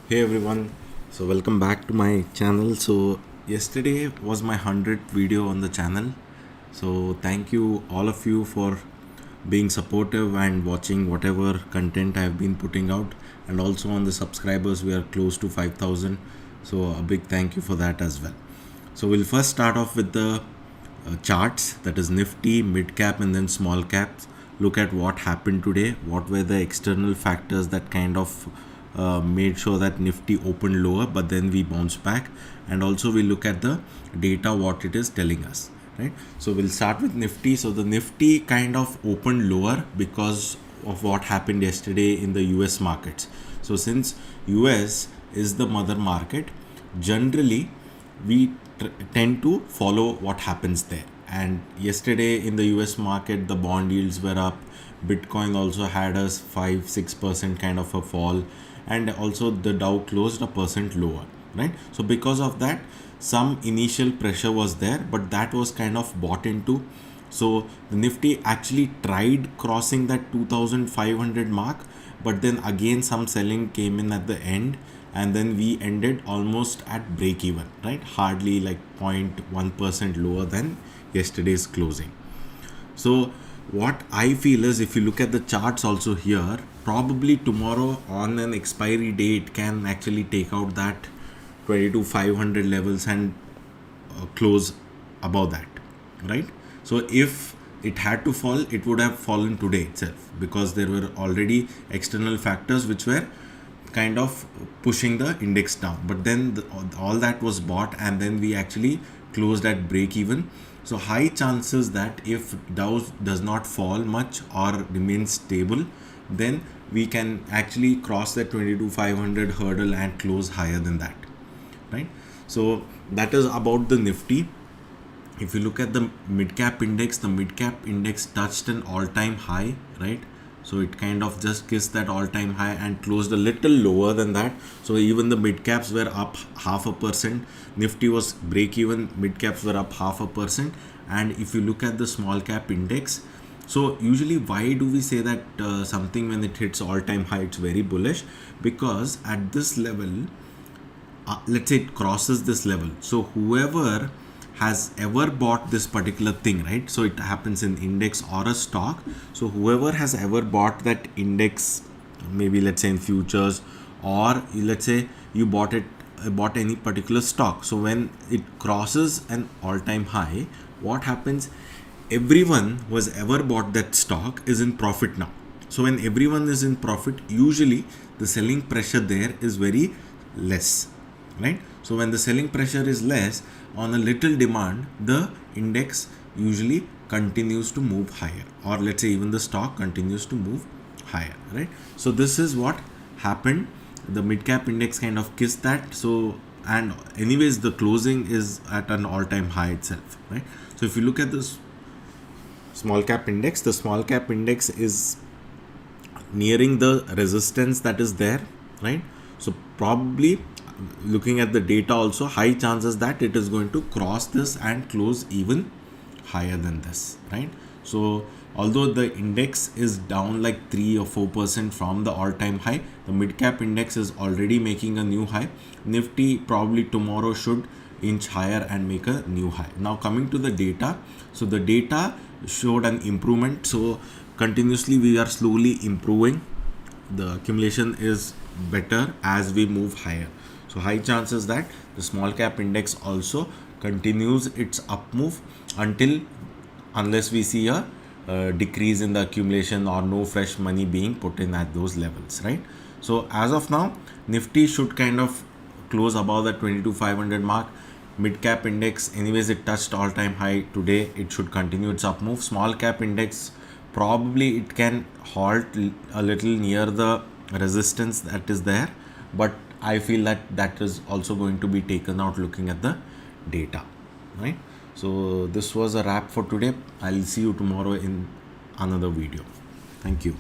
Hey everyone, so welcome back to my channel. So yesterday was my 100th video on the channel. So thank you all of you for being supportive and watching whatever content I've been putting out, and also on the subscribers we are close to 5,000. So a big thank you for that as well. So we'll first start off with the charts, that is Nifty, mid cap, and then small caps. Look at what happened today, what were the external factors that kind of made sure that Nifty opened lower, but then we bounce back, and also we look at the data, what it is telling us, right? So we'll start with Nifty. So the Nifty kind of opened lower because of what happened yesterday in the US markets. So since US is the mother market, generally we tend to follow what happens there. And yesterday in the US market, the bond yields were up. Bitcoin also had a 5-6% kind of a fall, and also the Dow closed a percent lower, right? So because of that, some initial pressure was there, but that was kind of bought into. So the Nifty actually tried crossing that 2,500 mark, but then again some selling came in at the end, and then we ended almost at break even, right? Hardly like 0.1% lower than yesterday's closing. So what I feel is, if you look at the charts also here, probably tomorrow on an expiry date can actually take out that 22,500 levels and close above that, right? So if it had to fall, it would have fallen today itself, because there were already external factors which were kind of pushing the index down. But then all that was bought, and then we actually closed at break even. So high chances that if Dow does not fall much or remains stable, then we can actually cross that 22,500 hurdle and close higher than that, right? So that is about the Nifty. If you look at the mid cap index, the mid cap index touched an all-time high, right? So it kind of just kissed that all-time high and closed a little lower than that. So even the mid caps were up 0.5%. Nifty was break even, mid caps were up 0.5%. And if you look at the small cap index, so usually why do we say that something when it hits all-time high, it's very bullish? Because at this level, let's say it crosses this level, so whoever has ever bought this particular thing, right? So it happens in index or a stock. So whoever has ever bought that index, maybe let's say in futures, or let's say you bought any particular stock. So when it crosses an all-time high, what happens? Everyone who has ever bought that stock is in profit now. So when everyone is in profit, usually the selling pressure there is very less, right? So when the selling pressure is less, on a little demand, the index usually continues to move higher, or let's say even the stock continues to move higher, right? So this is what happened. The mid cap index kind of kissed that. So, and anyways, the closing is at an all-time high itself, right? So if you look at this small cap index, the small cap index is nearing the resistance that is there, right? So probably looking at the data also, high chances that it is going to cross this and close even higher than this, right? So although the index is down like 3 or 4% from the all-time high, the mid cap index is already making a new high. Nifty probably tomorrow should inch higher and make a new high. Now coming to the data, so the data showed an improvement. So continuously we are slowly improving. The accumulation is better as we move higher. So high chances that the small cap index also continues its up move unless we see a decrease in the accumulation or no fresh money being put in at those levels, right? So as of now, Nifty should kind of close above the 22,500 mark. Mid cap index, anyways, it touched all time high today. It should continue its up move. Small cap index, probably it can halt a little near the resistance that is there, but I feel that that is also going to be taken out looking at the data, right? So this was a wrap for today. I'll see you tomorrow in another video. Thank you.